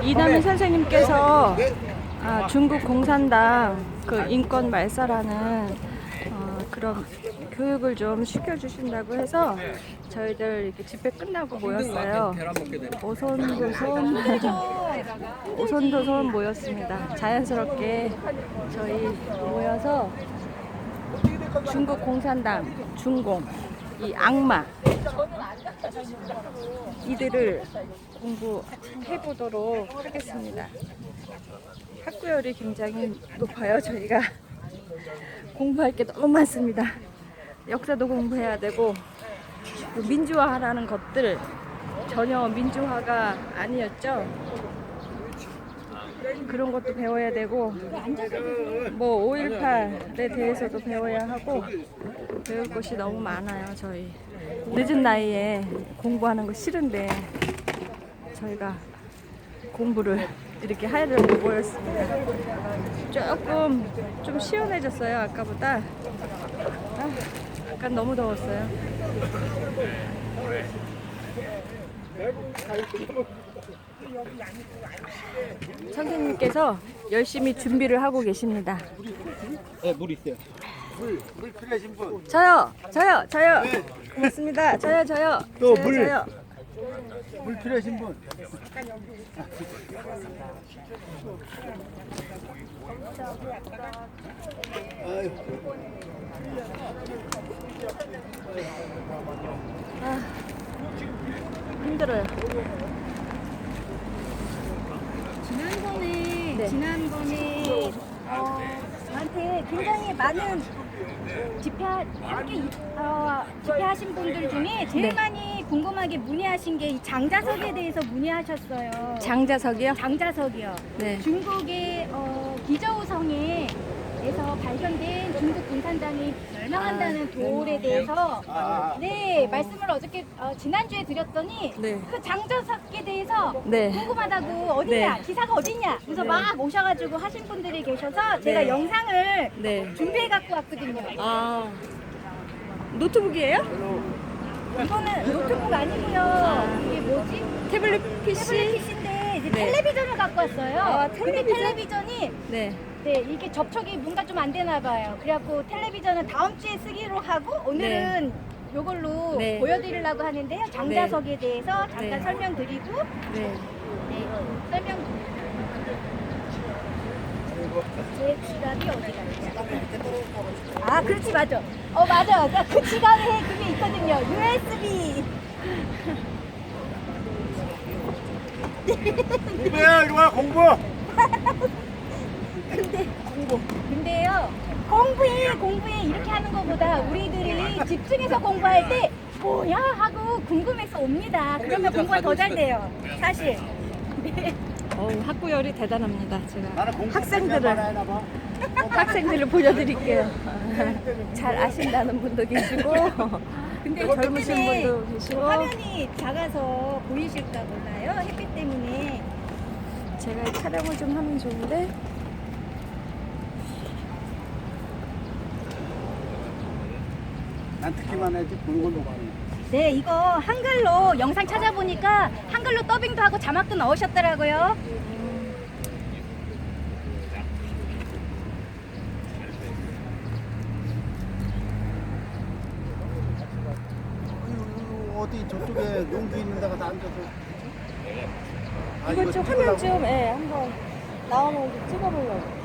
이남희 선생님께서 중국 공산당 그 인권 말살하는 그런 교육을 좀 시켜주신다고 해서 저희들 이렇게 집회 끝나고 모였어요. 오손도손 모였습니다. 자연스럽게 저희 모여서 중국 공산당, 중공, 이 악마 이들을 공부해보도록 하겠습니다. 학구열이 굉장히 높아요. 저희가 공부할 게 너무 많습니다. 역사도 공부해야 되고 민주화하라는 것들 전혀 민주화가 아니었죠. 그런 것도 배워야 되고 뭐 5.18에 대해서도 배워야 하고 배울 것이 너무 많아요. 저희 늦은 나이에 공부하는 거 싫은데 저희가 공부를 이렇게 하려고 모였습니다. 조금 좀 시원해졌어요. 아까보다 약간 너무 더웠어요. 선생님께서 열심히 준비를 하고 계십니다. 네, 물 있어요. 물 필요하신 분? 저요. 네. 고맙습니다. 저요. 또 저요, 물. 저요. 물 필요하신 분? 아유. 힘들어요. 지난번에 저한테 굉장히 많은 집회하신 분들 중에 제일 네. 많이 궁금하게 문의하신 게 이 장자석에 대해서 문의하셨어요. 장자석이요? 장자석이요. 네. 중국의 기저우성에서 발견된 중국 공산당이 멸망한다는 돌에 대해서 말씀을 어저께 지난주에 드렸더니 네. 그 장자석에 대해서 네. 궁금하다고 어디냐 네. 기사가 어디냐 그래서 네. 막 오셔가지고 하신 분들이 계셔서 제가 네. 영상을 네. 준비해 갖고 왔거든요. 노트북이에요? 이거는 노트북 아니고요. 이게 뭐지? 태블릿 PC? 태블릿 PC인데 이제 네. 텔레비전을 갖고 왔어요. 근데 텔레비전? 텔레비전이 네. 이게 접촉이 뭔가 좀 안 되나 봐요. 그래갖고 텔레비전은 다음 주에 쓰기로 하고 오늘은 요걸로 네. 보여드리려고 하는데요. 장자석에 대해서 잠깐 네. 설명드리고 네. 설명. 제 지갑이 어디 갔지? 그렇지 맞아. 맞아. 그러니까 그 지갑에 그게 있거든요. USB. 공부야, 이리 와, 공부! 근데요 공부해 이렇게 하는 것보다 우리들이 집중해서 공부할 때 뭐야 하고 궁금해서 옵니다. 그러면 공부가 더 잘 돼요. 사실. 학구열이 대단합니다. 나는 제가 공부 학생들을 보여드릴게요. 잘 아신다는 분도 계시고 근데 젊으신 분도 계시고 화면이 작아서 보이실까 몰라요. 햇빛 때문에. 제가 촬영을 좀 하면 좋은데 난 듣기만 해야지 보는 걸로 많이. 네, 이거 한글로 영상 찾아보니까 한글로 더빙도 하고 자막도 넣으셨더라고요. 어디 저쪽에 농기 있는 데가 다 앉아서. 이거 좀 화면 좀 한번 나오면 좀 찍어보려고.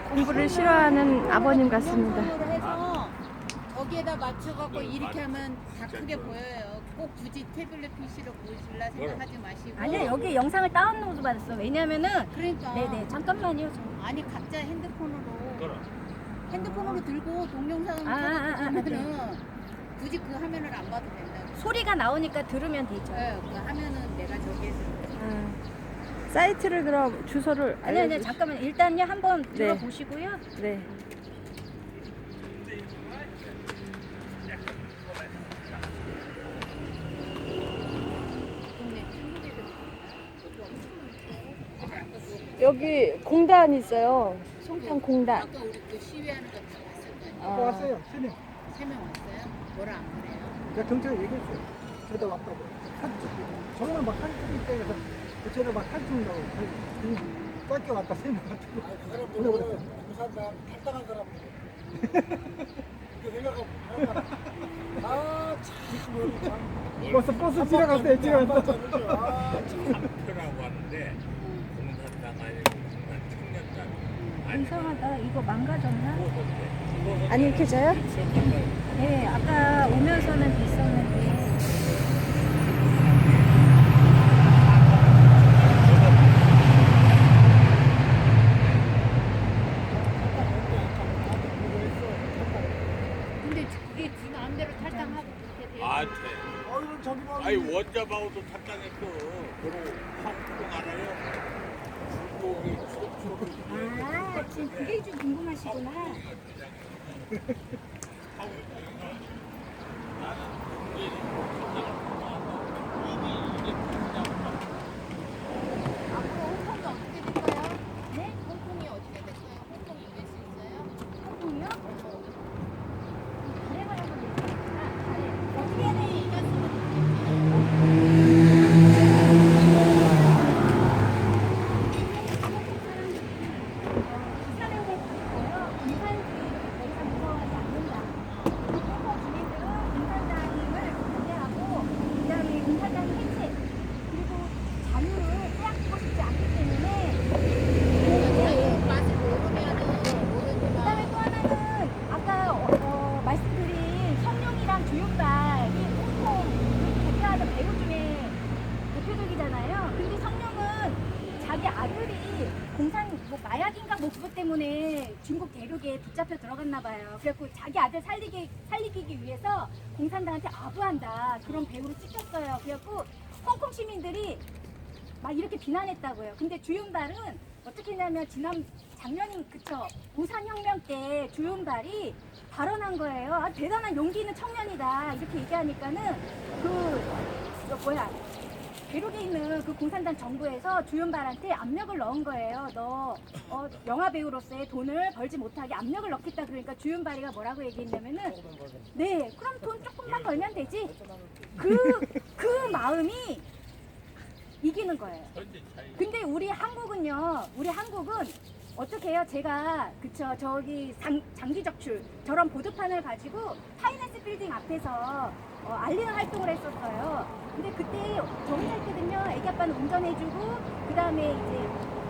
공부를 싫어하는 아버님 같습니다. 해서 거기에다 맞춰갖고 이렇게 하면 다 크게 보여요. 꼭 굳이 태블릿 PC로 보실라 생각하지 마시고. 아니야, 여기 영상을 다운로드 받았어. 왜냐면은 그러니까. 네네 잠깐만요. 아니 각자 핸드폰으로 들고 동영상을 아. 하면은 굳이 그 화면을 안 봐도 된다. 소리가 나오니까 들으면 되죠. 네, 그 화면은 내가 저기에서 사이트를 그럼 주소를 아니 잠깐만 일단요 한번 네. 들어보시고요. 네. 여기 공단이 있어요. 송탄 공단. 아까 우리 그 시위하는 거 다 봤을 거 아니에요? 아, 왔어요, 스님. 3명 왔어요? 뭐라 안 그래요? 제가 경찰 얘기했어요. 저다 왔다고. 정말 막 한숨 때에서 저를 막 한숨다고 짧게 왔다 생각하고. 그 사람들은 부산당 탈당한 사람들. 그 생각하고 참. 벌써 버스 지나갔어요, 지나갔어. 한표라고 하는데 공산당 아니고 공산 청년당 이상하다. 이거 망가졌나? 안 읽혀져요? 네, 아까 오면서는 있었는데. 근데 그게 지 마음대로 탈당하고 그렇게 돼요. 아, 돼. 어이는 저기 봐. 아니 원자방어도 탈당했어. 그리고 한국 알아요? 중국이 최초로 아, 지금 그게 좀 궁금하시구나. 앞으로 홍콩이 어떻게 될까요? 네? 홍콩이 어떻게 될까요? 홍콩이 이길 수 있어요? 한국이요? 가래가 한번 얘기해볼까? 가래. 어떻게 해야 돼? 이겼으면 좋겠지. 사령을 받고요. 공산주의를 더 이상 무서워하지 않는다. 홍콩 주민들은 공산당을 반대하고 그다음에 공산당 해체 그리고 자유를 빼앗기고 싶지 않기 때문에 맛을 모르면은 그다음에 모르지만 또 하나는 아까 말씀드린 성룡이랑 주윤발이 홍콩을 대표하는 배우 중에 대표적이잖아요. 근데 성룡은 자기 아들이 뭐 마약인가 뭐 그것 때문에 중국 대륙에 붙잡혀 들어갔나 봐요. 그래갖고 자기 아들 살리기 위해서 공산당한테 아부한다 그런 배우로 찍혔어요. 그래갖고 홍콩 시민들이 막 이렇게 비난했다고요. 근데 주윤발은 어떻게 했냐면 작년인 그쵸 우산혁명 때 주윤발이 발언한 거예요. 아, 대단한 용기 있는 청년이다 이렇게 얘기하니까는 대륙에 있는 그 공산당 정부에서 주윤발한테 압력을 넣은 거예요. 너 영화 배우로서의 돈을 벌지 못하게 압력을 넣겠다 그러니까 주윤발이가 뭐라고 얘기했냐면은 네 그럼 돈 조금만 벌면 되지. 그 마음이 이기는 거예요. 근데 우리 한국은 어떻게 해요? 제가 그쵸 저기 장기 적출 저런 보드판을 가지고 파이낸스 빌딩 앞에서 알리는 활동을 했었어요. 근데 그때 저 혼자 있거든요. 애기 아빠는 운전해주고 그 다음에 이제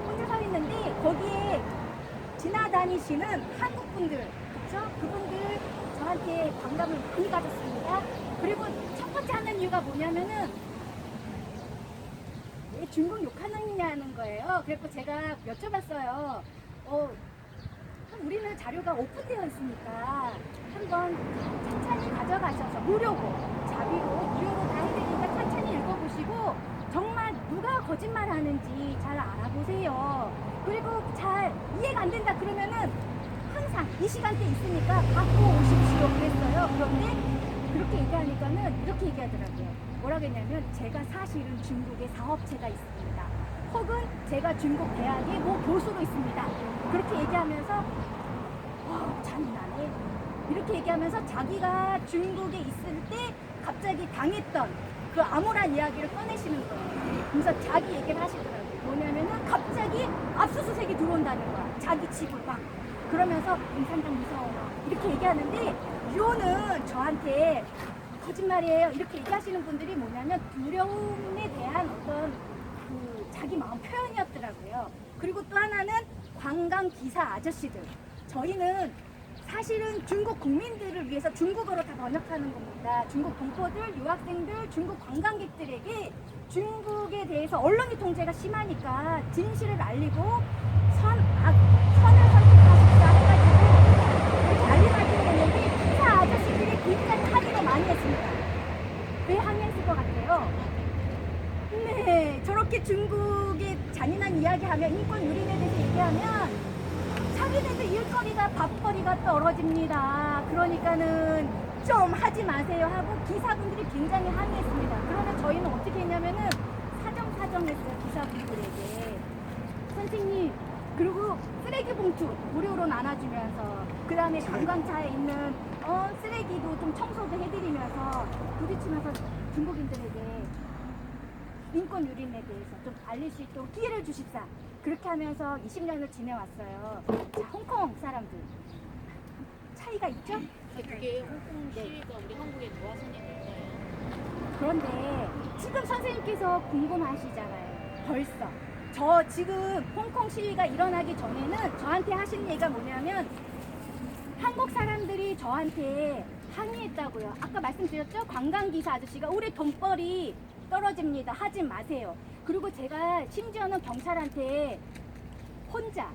혼자 서 있는데 거기에 지나다니시는 한국 분들 그쵸? 그분들 저한테 반감을 많이 가졌습니다. 그리고 첫 번째 하는 이유가 뭐냐면은 왜 중국 욕하느냐는 거예요. 그래서 제가 여쭤봤어요. 우리는 자료가 오픈되어 있으니까 한번 천천히 가져가셔서 무료고 무료로 다 해드리니까 천천히 읽어보시고 정말 누가 거짓말 하는지 잘 알아보세요. 그리고 잘 이해가 안 된다 그러면은 항상 이 시간대 있으니까 받고 오십시오 그랬어요. 그런데 그렇게 얘기하니까는 이렇게 얘기하더라고요. 뭐라고 했냐면 제가 사실은 중국에 사업체가 있습니다. 혹은 제가 중국 대학의 뭐 교수로 있습니다. 그렇게 얘기하면서 잔인하네. 이렇게 얘기하면서 자기가 중국에 있을 때 갑자기 당했던 그 암울한 이야기를 꺼내시는 거예요. 그래서 자기 얘기를 하시더라고요. 뭐냐면은 갑자기 압수수색이 들어온다는 거야. 자기 집을 막. 그러면서 공산당 무서워. 이렇게 얘기하는데 이거는 저한테 거짓말이에요. 이렇게 얘기하시는 분들이 뭐냐면 두려움에 대한 어떤 그 자기 마음 표현이었더라고요. 그리고 또 하나는 관광 기사 아저씨들. 저희는 사실은 중국 국민들을 위해서 중국어로 다 번역하는 겁니다. 중국 동포들, 유학생들, 중국 관광객들에게 중국에 대해서 언론의 통제가 심하니까 진실을 알리고 선을 선택하십사 해가지고 이렇게 알리하기로 했는데 기사 아저씨들이 굉장히 항의를 많이 했습니다. 왜 항의했을 것 같아요? 네, 저렇게 중국의 잔인한 이야기하면 인권 유린에 대해서 얘기하면 자기네들 일거리가 밥거리가 떨어집니다. 그러니까는 좀 하지 마세요 하고 기사분들이 굉장히 항의했습니다. 그러면 저희는 어떻게 했냐면은 사정했어요. 기사분들에게. 선생님 그리고 쓰레기 봉투 무료로 나눠주면서 그 다음에 관광차에 있는 쓰레기도 좀 청소도 해드리면서 부딪히면서 중국인들에게 인권 유린에 대해서 좀 알릴 수 있도록 기회를 주십사. 그렇게 하면서 20년을 지내왔어요. 자, 홍콩 사람들 차이가 있죠? 그게 홍콩 시위가 우리 한국에 도화선이 될 거예요. 그런데 지금 선생님께서 궁금하시잖아요. 벌써 저 지금 홍콩 시위가 일어나기 전에는 저한테 하신 얘기가 뭐냐면 한국 사람들이 저한테 항의했다고요. 아까 말씀드렸죠? 관광기사 아저씨가 우리 돈벌이 떨어집니다. 하지 마세요. 그리고 제가 심지어는 경찰한테 혼자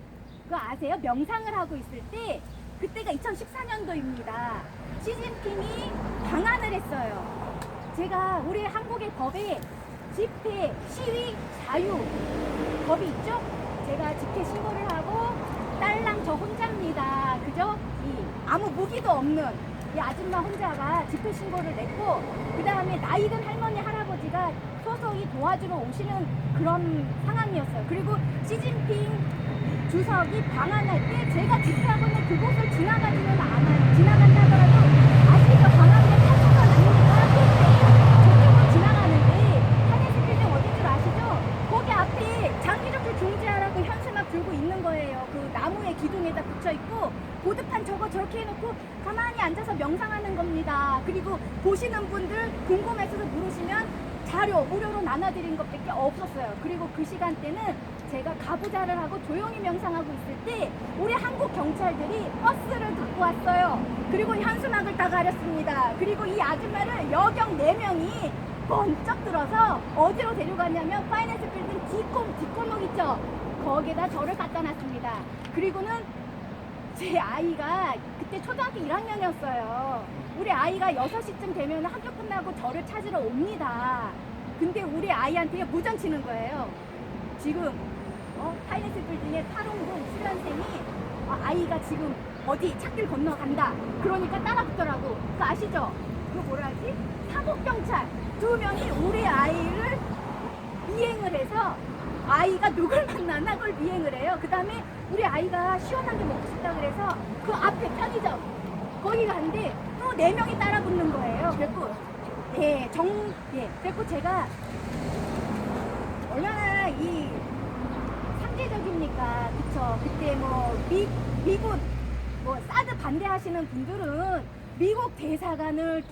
그거 아세요? 명상을 하고 있을 때 그때가 2014년도입니다. 시진핑이 방한을 했어요. 제가 우리 한국의 법에 집회, 시위, 자유 법이 있죠? 제가 집회 신고를 하고 딸랑 저 혼자입니다. 그죠? 아무 무기도 없는 이 아줌마 혼자가 집회 신고를 냈고 그 다음에 나이든 할머니 할아버지가 서서히 도와주러 오시는 그런 상황이었어요. 그리고 시진핑 주석이 방한할 때 제가 집회하고 있는 그곳을 지나가지는 않아요. 지나간다 하더라도 아시죠? 방한대 타수가 나니까 저쪽으로 지나가는데 하네스 빌딩 어딘 줄 아시죠? 거기 앞에 장기적으로 중지하라고 현수막 들고 있는 거예요. 그 나무의 기둥에다 붙여 있고 보드판 저거 저렇게 해놓고 가만히 앉아서 명상하는 겁니다. 그리고 보시는 분들 궁금해서 물으시면 자료 무료로 나눠드린 것밖에 없었어요. 그리고 그 시간대는 제가 가부좌를 하고 조용히 명상하고 있을 때 우리 한국 경찰들이 버스를 갖고 왔어요. 그리고 현수막을 다 가렸습니다. 그리고 이 아줌마를 여경 4명이 번쩍 들어서 어디로 데려갔냐면 파이낸스 빌딩 뒷골목 있죠? 거기에다 저를 갖다 놨습니다. 그리고는 제 아이가 그때 초등학교 1학년이었어요. 우리 아이가 6시쯤 되면 학교 끝나고 저를 찾으러 옵니다. 근데 우리 아이한테 무전 치는 거예요. 지금 파이낸스 빌딩의 8홍동 수련생이 아이가 지금 어디 찾길 건너간다. 그러니까 따라붙더라고. 그거 아시죠? 그거 뭐라 하지? 사복경찰 2명이 우리 아이를 미행을 해서 아이가 누굴 만나나 그걸 미행을 해요. 그 다음에 우리 아이가 시원한 게 먹고 싶다 그래서 그 앞에 편의점 거기 갔는데 또 4명이 따라 붙는 거예요. 그래갖고 그래갖고 제가 얼마나 이 상대적입니까? 그쵸? 그때 뭐 미국 뭐 사드 반대하시는 분들은 미국 대사관을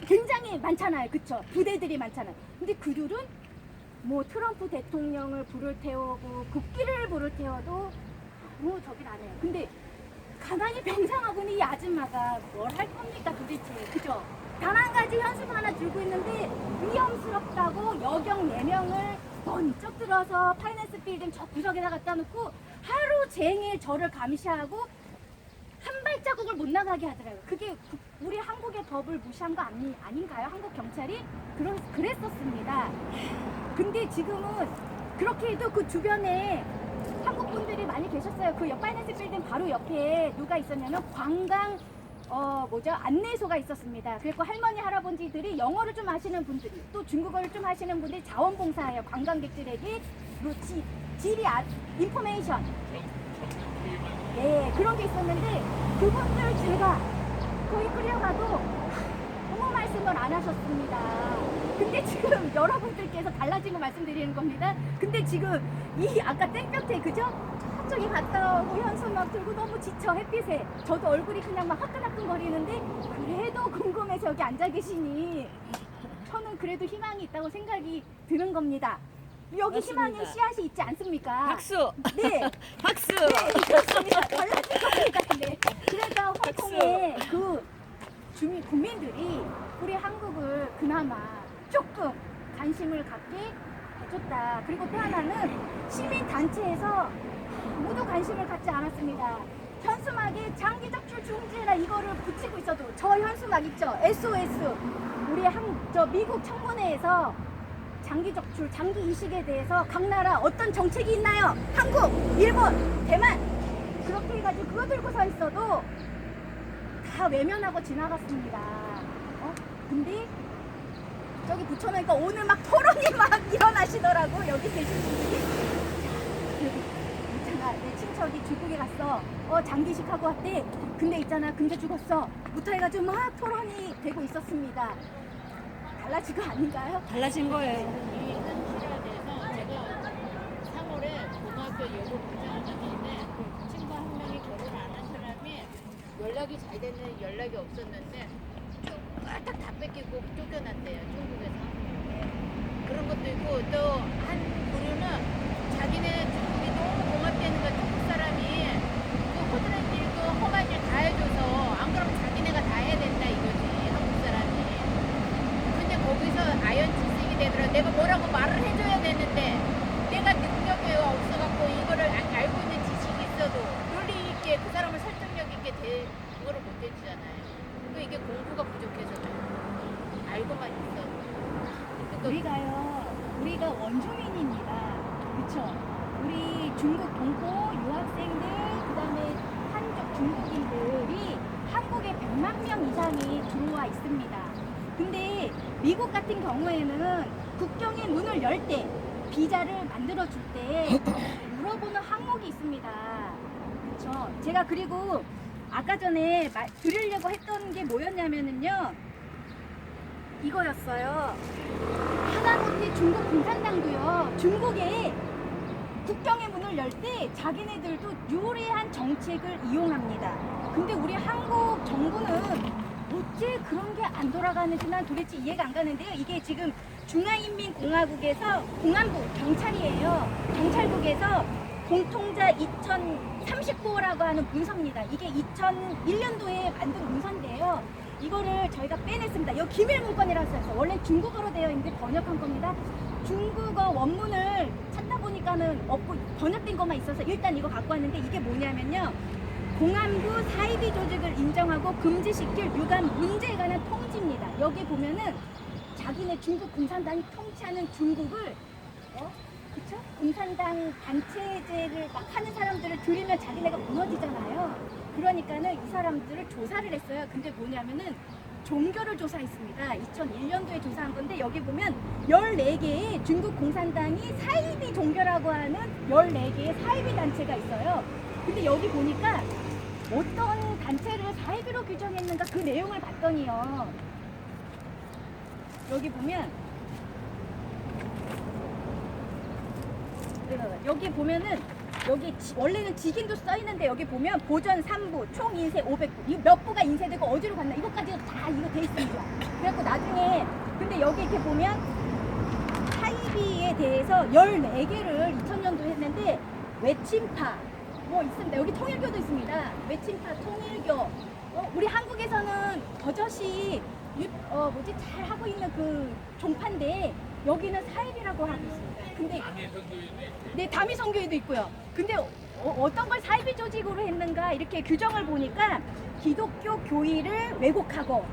굉장히 많잖아요. 그쵸? 부대들이 많잖아요. 근데 그들은 뭐 트럼프 대통령을 불을 태우고 국기를 불을 태워도 뭐 저길 안 해요. 근데 가만히 병상하고는 이 아줌마가 뭘 할 겁니까 도대체. 그죠? 단 한 가지 현수막 하나 들고 있는데 위험스럽다고 여경 4명을 번쩍 들어서 파이낸스 빌딩 저 구석에다 갖다 놓고 하루 종일 저를 감시하고 한 발자국을 못 나가게 하더라고요. 그게 우리 한국의 법을 무시한 거 아닌가요? 한국 경찰이? 그랬었습니다. 근데 지금은 그렇게 해도 그 주변에 한국 분들이 많이 계셨어요. 그 파이낸스 빌딩 바로 옆에 누가 있었냐면 관광 안내소가 있었습니다. 그리고 할머니 할아버지들이 영어를 좀 하시는 분들이 또 중국어를 좀 하시는 분들이 자원봉사해요. 관광객들에게 지리 인포메이션 그런 게 있었는데 그분들 제가 거기 끌려가도 아무 말씀을 안 하셨습니다. 근데 지금 여러분들께서 달라진 거 말씀드리는 겁니다. 근데 지금 이 아까 땡볕에 그죠? 저쪽에 갔다 오고 현수막 들고 너무 지쳐 햇빛에 저도 얼굴이 그냥 막 화끈화끈거리는데 그래도 궁금해서 여기 앉아 계시니 저는 그래도 희망이 있다고 생각이 드는 겁니다. 여기 맞습니다. 희망의 씨앗이 있지 않습니까? 박수! 네. 박수! 네, 그렇습니다. 달라진 겁니다. 네. 그래서 홍콩의 그 국민들이 우리 한국을 그나마 조금 관심을 갖게 해줬다. 그리고 또 하나는 시민단체에서 모두 관심을 갖지 않았습니다. 현수막에 장기적출 중지해라 이거를 붙이고 있어도 저 현수막 있죠? SOS 우리 미국 청문회에서 장기적출, 장기 이식에 대해서 각 나라 어떤 정책이 있나요? 한국, 일본, 대만 그렇게 해가지고 그거 들고 서 있어도 다 외면하고 지나갔습니다. 근데 저기 붙여놓으니까 오늘 막 토론이 막 일어나시더라고 여기 계신 분들이. 있잖아 내 친척이 중국에 갔어. 장기식하고 왔대. 근데 있잖아 근데 죽었어. 부터 해가지고 막 토론이 되고 있었습니다. 달라진 거 아닌가요? 달라진 거예요. 이 현실화돼서 제가 3월에 고등학교 여고 부장을 다니는데 친구 한 명이 결혼 안 한 사람이 연락이 잘 됐는 연락이 없었는데 딱다 뺏기고 쫓겨났대요, 중국에서. 그런 것도 있고 또 한 부류는 자기네 중국이 너무 고맙다는 거야. 중국 사람이 그 호드렛 일, 그 험한 일 다 해줘서 안 그러면 자기네가 다 해야 된다 이거지, 한국 사람이. 근데 거기서 아연 질색이 되더라. 내가 뭐라고 말을 해줘야 되는데 내가 능력이 없어갖고 이거를 알고 있는 지식이 있어도 논리 있게 그 사람을 설득력 있게 그거를 못 해주잖아요. 또 이게 공부가 부족해서 그래요. 알고만 있어도. 우리가 원주민입니다. 그쵸? 우리 중국 동포 유학생들, 그 다음에 한족 중국인들이 한국에 100만 명 이상이 들어와 있습니다. 근데 미국 같은 경우에는 국경의 문을 열 때, 비자를 만들어줄 때 물어보는 항목이 있습니다. 그쵸? 제가 그리고 아까 전에 드리려고 했던 게 뭐였냐면은요, 이거였어요. 하다못해 중국 공산당도요, 중국에 국경의 문을 열 때 자기네들도 유리한 정책을 이용합니다. 근데 우리 한국 정부는 어째 그런 게 안 돌아가는지 난 도대체 이해가 안 가는데요. 이게 지금 중화인민공화국에서 공안부 경찰이에요. 경찰국에서 공통자 2039호라고 하는 문서입니다. 이게 2001년도에 만든 문서인데요. 이거를 저희가 빼냈습니다. 여기 기밀 문건이라고 써있어요. 원래 중국어로 되어 있는데 번역한 겁니다. 중국어 원문을 찾다 보니까는 없고 번역된 것만 있어서 일단 이거 갖고 왔는데, 이게 뭐냐면요, 공안부 사이비 조직을 인정하고 금지시킬 유관 문제에 관한 통지입니다. 여기 보면은 자기네 중국 공산당이 통치하는 중국을 그쵸? 공산당 단체제를 막 하는 사람들을 들이면 자기네가 무너지잖아요. 그러니까는 이 사람들을 조사를 했어요. 근데 뭐냐면은 종교를 조사했습니다. 2001년도에 조사한 건데, 여기 보면 14개의 중국 공산당이 사이비 종교라고 하는 14개의 사이비 단체가 있어요. 근데 여기 보니까 어떤 단체를 사이비로 규정했는가 그 내용을 봤더니요, 여기 보면 여기 보면은 여기 원래는 직인도 써있는데, 여기 보면 보전 3부, 총 인쇄 500부, 이거 몇 부가 인쇄되고 어디로 갔나 이것까지 다 이거 돼 있습니다. 그래갖고 나중에, 근데 여기 이렇게 보면 사이비에 대해서 14개를 2000년도에 했는데, 외침파 뭐 있습니다. 여기 통일교도 있습니다. 외침파, 통일교. 우리 한국에서는 버젓이 잘 하고 있는 그 종파인데, 여기는 사이비라고 하고 있습니다. 근데 네, 다미 선교회도 있고요. 근데 어떤 걸 사이비 조직으로 했는가 이렇게 규정을 보니까, 기독교 교의를 왜곡하고,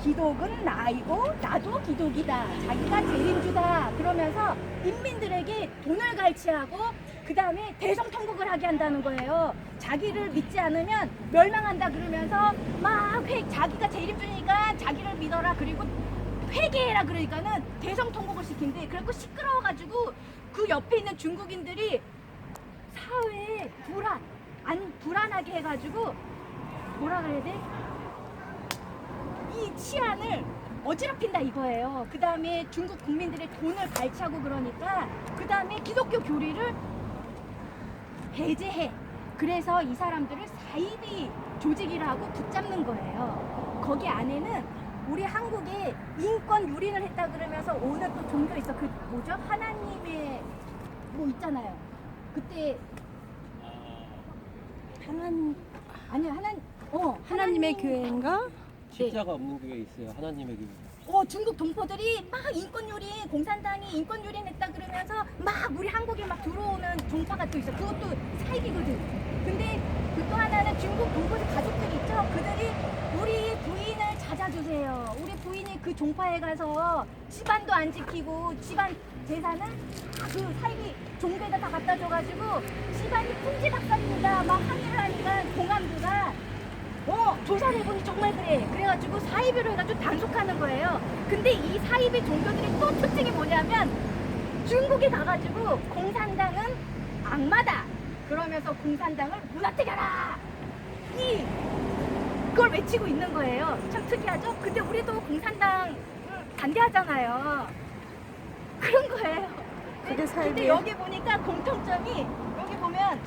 기독은 나이고 나도 기독이다, 자기가 재림주다 그러면서 인민들에게 돈을 갈취하고 그 다음에 대성통곡을 하게 한다는 거예요. 자기를 믿지 않으면 멸망한다 그러면서 막 자기가 재림주니까 자기를 믿어라, 그리고 회개해라 그러니까는 대성통곡을 시킨대. 그래갖고 시끄러워가지고 그 옆에 있는 중국인들이 사회에 불안하게 해가지고 뭐라 그래야 돼? 이 치안을 어지럽힌다 이거예요. 그 다음에 중국 국민들의 돈을 갈취하고 그러니까 그 다음에 기독교 교리를 배제해. 그래서 이 사람들을 사이비 조직이라고 붙잡는 거예요. 거기 안에는 우리 한국에 인권 유린을 했다 그러면서 오늘 또 종교 있어. 그 뭐죠? 하나님의 뭐 있잖아요. 그때 하나님의 교회인가? 십자가 없는 교회 있어요. 하나님의 교회. 중국 동포들이 막 인권 유린, 공산당이 인권 유린했다 그러면서 막 우리 한국에 막 들어오는 종파가 또 있어. 그것도 사이비거든. 근데 그 또 하나는 중국 동포들 가족들이 있죠. 그들이 우리 부인을 찾아주세요. 우리 부인이 그 종파에 가서 집안도 안 지키고 집안 재산을 그 사이비 종교에다 다 갖다 줘가지고 집안이 풍지박산입니다. 막 항의를 하니까 공안부가 조사를 해보니 정말 그래. 그래가지고 사이비로 해가지고 단속하는 거예요. 근데 이 사이비 종교들이 또 특징이 뭐냐면, 중국에 가가지고 공산당은 악마다 그러면서 공산당을 무너뜨려라, 그걸 외치고 있는 거예요. 참 특이하죠? 근데 우리도 공산당 반대하잖아요. 그런 거예요. 그게 근데 사이비예요? 여기 보니까 공통점이 여기 보면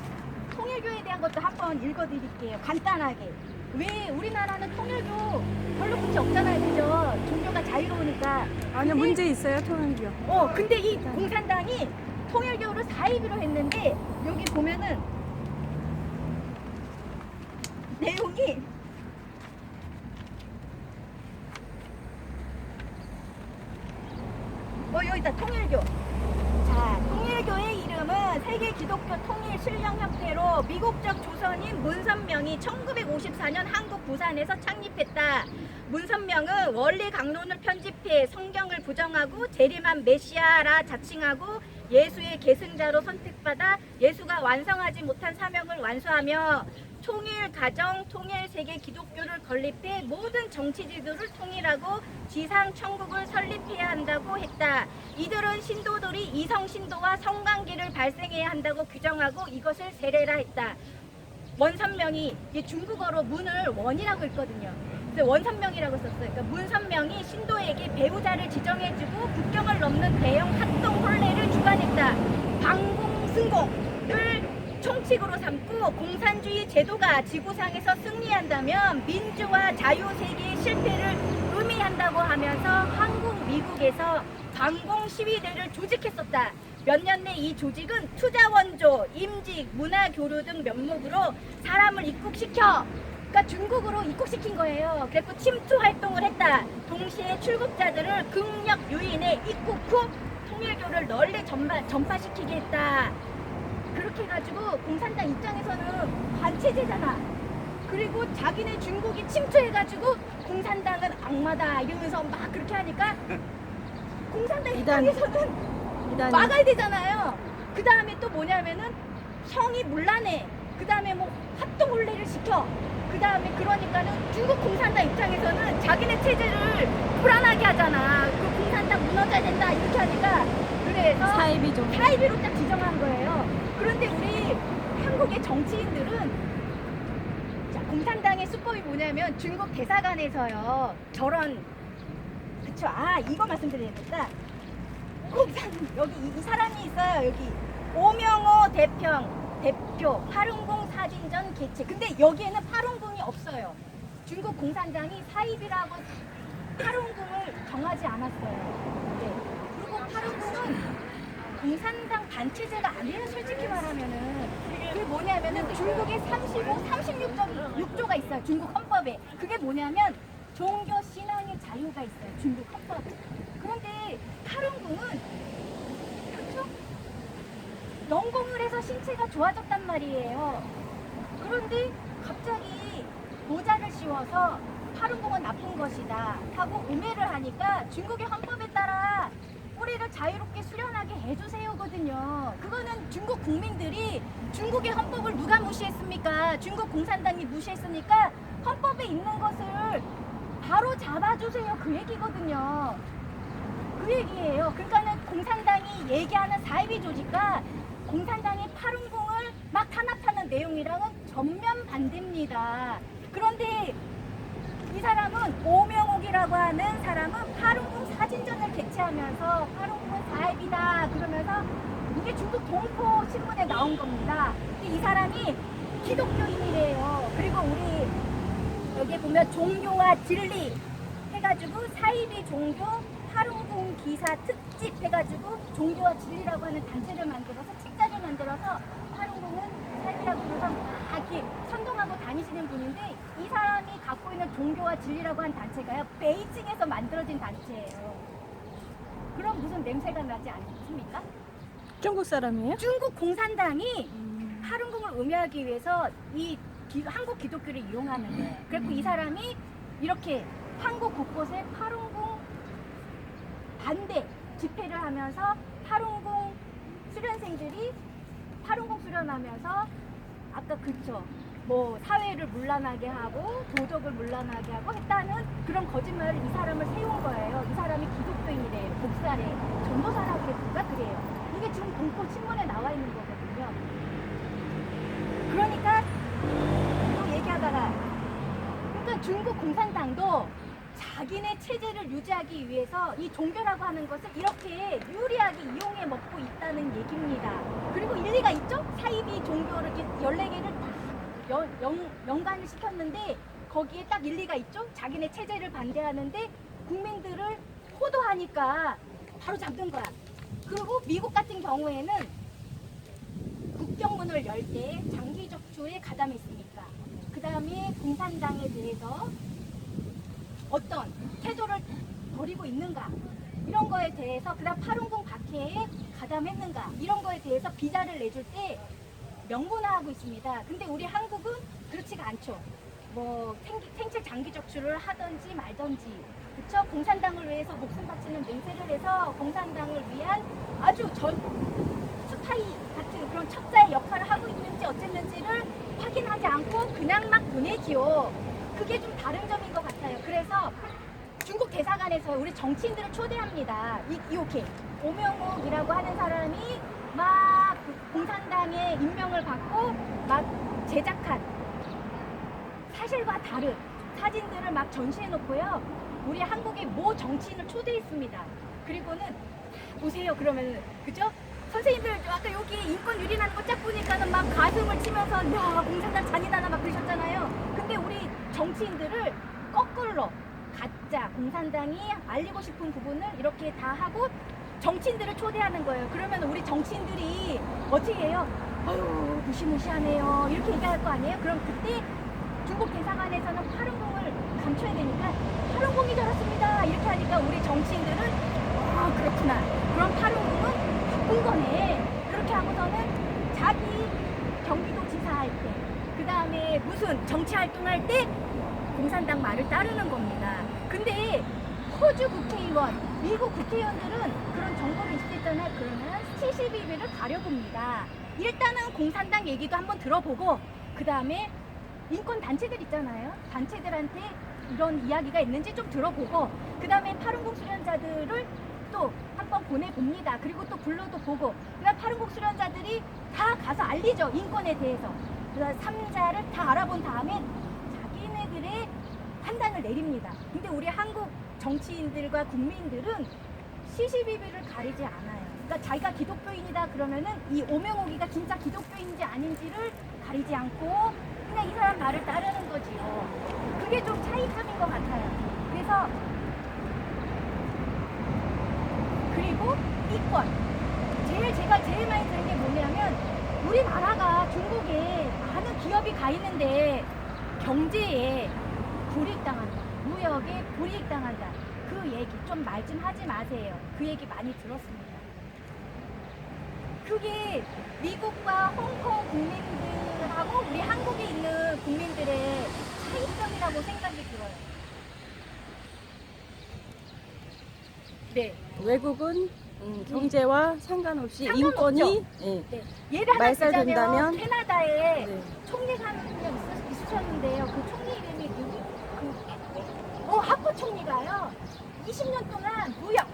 통일교에 대한 것도 한번 읽어드릴게요. 간단하게. 왜 우리나라는 통일교 별로 문제 없잖아요, 그죠? 종교가 자유로우니까. 아니요, 문제 있어요, 통일교. 근데 이 공산당이 통일교를 사이비로 했는데 여기 보면은 내용이 여기 있다. 통일교. 자, 통일교의 이름은 세계 기독교 통일 신령협회로 미국적 조선인 문선명이 1954년 한국 부산에서 창립했다. 문선명은 원리 강론을 편집해 성경을 부정하고 재림한 메시아라 자칭하고 예수의 계승자로 선택받아 예수가 완성하지 못한 사명을 완수하며 통일 가정, 통일 세계 기독교를 건립해 모든 정치 지도를 통일하고 지상 천국을 설립해야 한다고 했다. 이들은 신도들이 이성 신도와 성관계를 발생해야 한다고 규정하고 이것을 세례라 했다. 원선명이 중국어로 문을 원이라고 했거든요. 그래서 원선명이라고 썼어요. 그러니까 문선명이 신도에게 배우자를 지정해주고 국경을 넘는 대형 합동 혼례를 주관했다. 방공승공을 총칙으로 삼고 공산주의 제도가 지구상에서 승리한다면 민주화 자유 세계의 실패를 의미한다고 하면서 한국, 미국에서 반공 시위대를 조직했었다. 몇 년 내 이 조직은 투자 원조, 임직, 문화 교류 등 면목으로 사람을 입국시켜 그러니까 중국으로 입국시킨 거예요. 그래서 침투 활동을 했다. 동시에 출국자들을 극력 유인해 입국 후 통일교를 널리 전파시키게 했다. 그렇게 해가지고 공산당 입장에서는 반체제잖아. 그리고 자기네 중국이 침투해가지고 공산당은 악마다 이러면서 막 그렇게 하니까 공산당 입장에서는 막아야 되잖아요. 그 다음에 또 뭐냐면은 성이 문란해. 그 다음에 뭐 합동혼례를 시켜. 그 다음에 그러니까는 중국 공산당 입장에서는 자기네 체제를 불안하게 하잖아. 그 공산당 무너져야 된다 이렇게 하니까 그래서 사이비로 딱 지정한 거예요. 그런데 우리 한국의 정치인들은 자, 공산당의 수법이 뭐냐면 중국 대사관에서요 저런 그쵸 이거 말씀드려야겠다. 여기 이 사람이 있어요. 여기 오명호 대표 파룬궁 사진전 개최. 근데 여기에는 파룬궁이 없어요. 중국 공산당이 사입이라고 파룬궁을 정하지 않았어요. 네. 그리고 파룬궁은 공산당 단체제가 아니에요. 솔직히 말하면은 그게 뭐냐면은 중국에 36.6조가 있어요. 중국 헌법에. 그게 뭐냐면 종교 신앙의 자유가 있어요. 중국 헌법에. 그런데 파룬궁은 그렇죠? 연공을 해서 신체가 좋아졌단 말이에요. 그런데 갑자기 모자를 씌워서 파룬궁은 나쁜 것이다 하고 음해를 하니까 중국의 헌법에 따라 우리를 자유롭게 수련하게 해주세요거든요. 그거는 중국 국민들이 중국의 헌법을 누가 무시했습니까? 중국 공산당이 무시했으니까 헌법에 있는 것을 바로 잡아주세요. 그 얘기거든요. 그 얘기예요. 그러니까는 공산당이 얘기하는 사이비 조직과 공산당의 파룬궁을 막 탄압하는 내용이랑은 전면 반대입니다. 그런데 이 사람은 오명옥이라고 하는 사람은 파룬궁 사진전을 개최하면서 파룬궁은 사입이다 그러면서 이게 중국 동포 신문에 나온 겁니다. 이 사람이 기독교인이래요. 그리고 우리 여기 보면 종교와 진리 해가지고 사이비 종교 파룬궁 기사 특집 해가지고 종교와 진리라고 하는 단체를 만들어서 책자를 만들어서 파룬궁은 사이비라고 해서 다 이렇게 선동하고 다니시는 분인데 이 사람이 갖고 있는 종교와 진리라고 하는 단체가요 베이징에서 만들어진 단체예요. 그럼 무슨 냄새가 나지 않습니까? 중국 사람이에요? 중국 공산당이 파룬궁을 음해하기 위해서 이 한국 기독교를 이용하는 거예요. 그래서 이 사람이 이렇게 한국 곳곳에 파룬궁 반대 집회를 하면서 파룬궁 수련생들이 파룬궁 수련하면서 아까 그쵸 뭐 사회를 문란하게 하고 도덕을 문란하게 하고 했다는 그런 거짓말을 이 사람을 세운 거예요. 이 사람이 기독교인이래요. 목사래. 전도사라고 그랬던가 그래요. 이게 지금 동포 신문에 나와 있는 거거든요. 그러니까 또 얘기하다가 그러니까 중국 공산당도 자기네 체제를 유지하기 위해서 이 종교라고 하는 것을 이렇게 유리하게 이용해 먹고 있다는 얘기입니다. 그리고 일리가 있죠? 사이비 종교를 이렇게 14개를 다 연관을 시켰는데 거기에 딱 일리가 있죠? 자기네 체제를 반대하는데 국민들을 호도하니까 바로 잡는 거야. 그리고 미국 같은 경우에는 국경문을 열 때 장기 적출에 가담했으니까 그 다음에 공산당에 대해서 어떤 태도를 벌이고 있는가 이런 거에 대해서 그다음 파룬궁 박해에 가담했는가 이런 거에 대해서 비자를 내줄 때 명문화하고 있습니다. 근데 우리 한국은 그렇지가 않죠. 뭐 생체 장기 적출을 하든지 말든지 그쵸? 공산당을 위해서 목숨 바치는 맹세를 해서 공산당을 위한 아주 스파이 같은 그런 첩자의 역할을 하고 있는지 어쨌는지를 확인하지 않고 그냥 막 보내지요. 그게 좀 다른 점인 것 같아요. 그래서 중국 대사관에서 우리 정치인들을 초대합니다. 이렇게 오명욱이라고 하는 사람이 막 공산당의 임명을 받고 막 제작한 사실과 다른 사진들을 막 전시해놓고요. 우리 한국의 모 정치인을 초대했습니다. 그리고는 보세요. 그러면 그죠? 선생님들 아까 여기 인권 유린하는 거 쫙 보니까는 막 가슴을 치면서 야 공산당 잔인하다 막 그러셨잖아요. 근데 우리 정치인들을 거꾸로 가짜 공산당이 알리고 싶은 부분을 이렇게 다 하고 정치인들을 초대하는 거예요. 그러면 우리 정치인들이 어떻게 해요? 아유 무시무시하네요 이렇게 얘기할 거 아니에요? 그럼 그때 중국 대사관에서는 파룬궁을 감춰야 되니까 파룬궁이 저렇습니다 이렇게 하니까 우리 정치인들은 아 그렇구나 그럼 파룬궁은 바꾼 거네 그렇게 하고서는 자기 경기도 지사 할 때 그 다음에 무슨 정치 활동할 때 공산당 말을 따르는 겁니다. 근데 호주 국회의원, 미국 국회의원들은 그런 정보를 있었잖아요. 그러면 72일을 가려봅니다. 일단은 공산당 얘기도 한번 들어보고 그 다음에 인권 단체들 있잖아요. 단체들한테 이런 이야기가 있는지 좀 들어보고 그 다음에 파룬궁 수련자들을 또 한번 보내봅니다. 그리고 또 불러도 보고 그다음 파룬궁 수련자들이 다 가서 알리죠. 인권에 대해서. 그다음 3자를 다 알아본 다음에 자기네들의 판단을 내립니다. 근데 우리 한국 정치인들과 국민들은 시시비비를 가리지 않아요. 그러니까 자기가 기독교인이다 그러면은 이 오명옥이가 진짜 기독교인인지 아닌지를 가리지 않고 그냥 이 사람 말을 따르는 거지요. 그게 좀 차이점인 것 같아요. 그래서 그리고 이권. 제가 제일 많이 들은 게 뭐냐면 우리나라가 중국에 많은 기업이 가 있는데 경제에 불이익당한다. 무역에 불이익당한다. 그 얘기 좀 말 좀 하지 마세요. 그 얘기 많이 들었습니다. 그게 미국과 홍콩 국민들하고 우리 한국에 있는 국민들의 차이점이라고 생각이 들어요. 네. 외국은 경제와 상관없이 상관없죠. 인권이 예. 네. 예를 하나 말살된다면? 들자면 캐나다에 네. 총리가 한 명 있으셨는데요. 그 총리 이름이 하퍼 총리가요. 20년 동안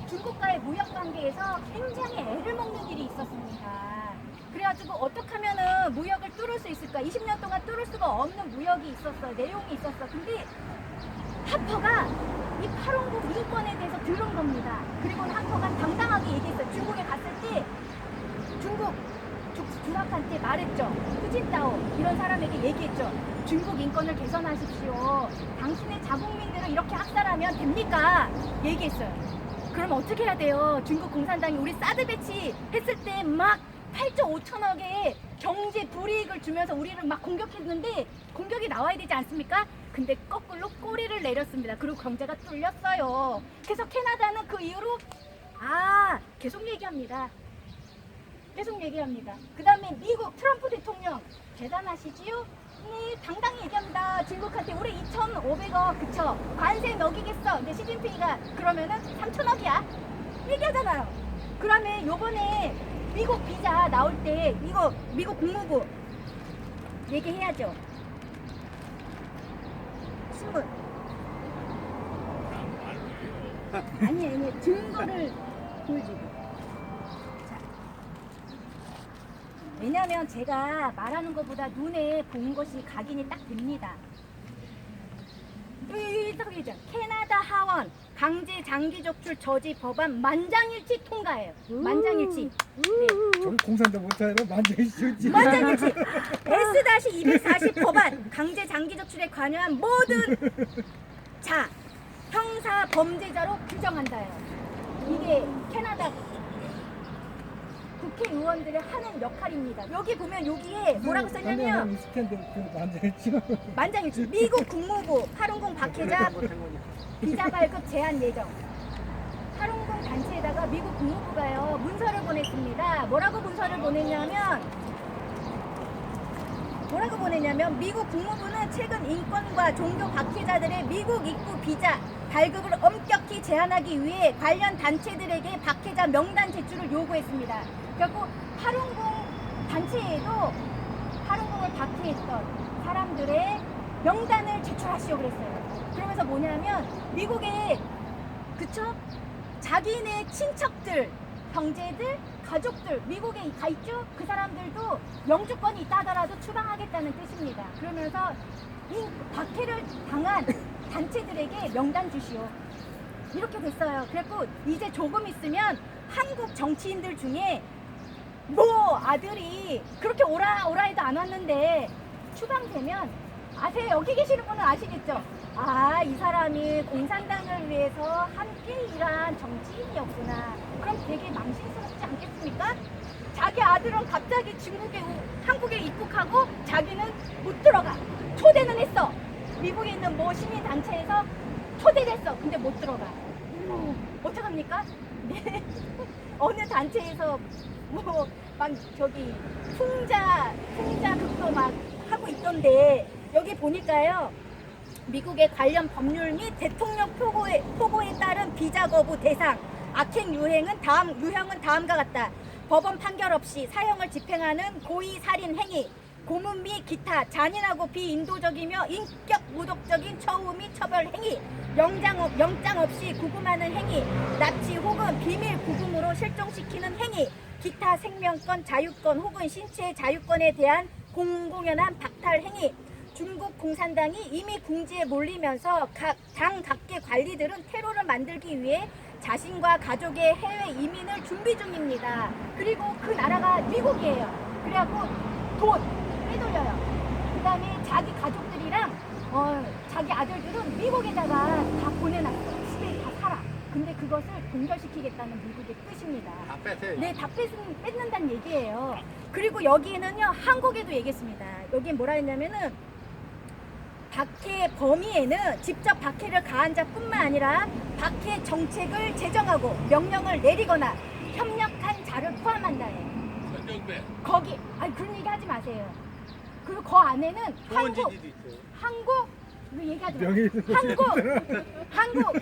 중국과의 무역 관계에서 굉장히 애를 먹는 일이 있었습니다. 그래가지고 어떻게 하면은 무역을 뚫을 수 있을까? 20년 동안 뚫을 수가 없는 무역이 있었어요. 내용이 있었어. 근데 하퍼가 이 파룬궁 인권에 대해서 들은 겁니다. 그리고 하퍼가 당당하게 얘기했어요. 중국에 갔을 때 중국 주락한테 말했죠. 후진타오 이런 사람에게 얘기했죠. 중국 인권을 개선하십시오. 당신의 자국민들을 이렇게 학살하면 됩니까? 얘기했어요. 그럼 어떻게 해야 돼요? 중국 공산당이 우리 사드 배치 했을 때 막 8조 5천억의 경제 불이익을 주면서 우리를 막 공격했는데 공격이 나와야 되지 않습니까? 근데 거꾸로 꼬리를 내렸습니다. 그리고 경제가 뚫렸어요. 그래서 캐나다는 그 이후로 계속 얘기합니다. 그 다음에 미국 트럼프 대통령 대단하시지요? 네, 당당히 얘기합니다. 중국한테 우리 2,500억 그쵸? 관세 먹이겠어. 근데 시진핑이가 그러면은 3,000억이야. 얘기하잖아요. 그러면 요번에 미국 비자 나올 때 이거 미국 국무부 얘기해야죠. 신문. 아니 증거를 보여주고. 왜냐면 제가 말하는 것보다 눈에 본 것이 각인이 딱 됩니다. 서기자 캐나다 하원 강제 장기 적출 저지 법안 만장일치 통과해요. 만장일치. 네. 저 공산도 못하는 만장이 좋지. 만장일치. S-240 법안 강제 장기 적출에 관여한 모든 자 형사 범죄자로 규정한다요. 이게 캐나다 국회의원들의 하는 역할입니다. 여기 보면 여기에 뭐라고 썼냐면 스탠드 그 만장이 지금 만장일치 미국 국무부 850 박해자 비자 발급 제한 예정. 850 단체에다가 미국 국무부가요 문서를 보냈습니다. 뭐라고 문서를 보냈냐면 미국 국무부는 최근 인권과 종교 박해자들의 미국 입국 비자 발급을 엄격히 제한하기 위해 관련 단체들에게 박해자 명단 제출을 요구했습니다. 그리고 850 단체에도 850을 박해했던 사람들의 명단을 제출하시오 그랬어요. 그러면서 뭐냐면 미국에 그쵸? 자기네 친척들, 형제들, 가족들 미국에 가 있죠? 그 사람들도 영주권이 있다 하더라도 추방하겠다는 뜻입니다. 그러면서 이 박해를 당한 단체들에게 명단 주시오. 이렇게 됐어요. 그래서 이제 조금 있으면 한국 정치인들 중에 뭐 아들이 그렇게 오라 해도 안 왔는데 추방되면 아세요? 여기 계시는 분은 아시겠죠? 아, 이 사람이 공산당을 위해서 함께 일한 정치인이었구나. 그럼 되게 망신스럽지 않겠습니까? 자기 아들은 갑자기 한국에 입국하고 자기는 못 들어가. 초대는 했어. 미국에 있는 뭐 시민단체에서 초대를 했어. 근데 못 들어가. 어떡합니까? 네. 어느 단체에서 뭐 막 저기 풍자극도 막 하고 있던데 여기 보니까요. 미국의 관련 법률 및 대통령 표고에 따른 비자 거부 대상 악행 유형은 다음과 같다. 법원 판결 없이 사형을 집행하는 고의 살인 행위, 고문 및 기타 잔인하고 비인도적이며 인격 모독적인 처우 및 처벌 행위, 영장 없이 구금하는 행위, 납치 혹은 비밀 구금으로 실종시키는 행위, 기타 생명권, 자유권 혹은 신체 자유권에 대한 공공연한 박탈 행위. 중국 공산당이 이미 궁지에 몰리면서 당 각계 관리들은 테러를 만들기 위해 자신과 가족의 해외 이민을 준비 중입니다. 그리고 그 나라가 미국이에요. 그래갖고 돈 빼돌려요. 그 다음에 자기 가족들이랑 자기 아들들은 미국에다가 다 보내놨어요. 집에 다 살아. 근데 그것을 동결시키겠다는 미국의 뜻입니다. 다 뺏어요. 네, 다 뺏는다는 얘기예요. 그리고 여기에는요, 한국에도 얘기했습니다. 여기 뭐라 했냐면은 박해 범위에는 직접 박해를 가한 자뿐만 아니라 박해 정책을 제정하고 명령을 내리거나 협력한 자를 포함한다예요. 전정배. 거기 그런 얘기 하지 마세요. 그리고 그 안에는 한국 이거 얘기하지 마세요. 한국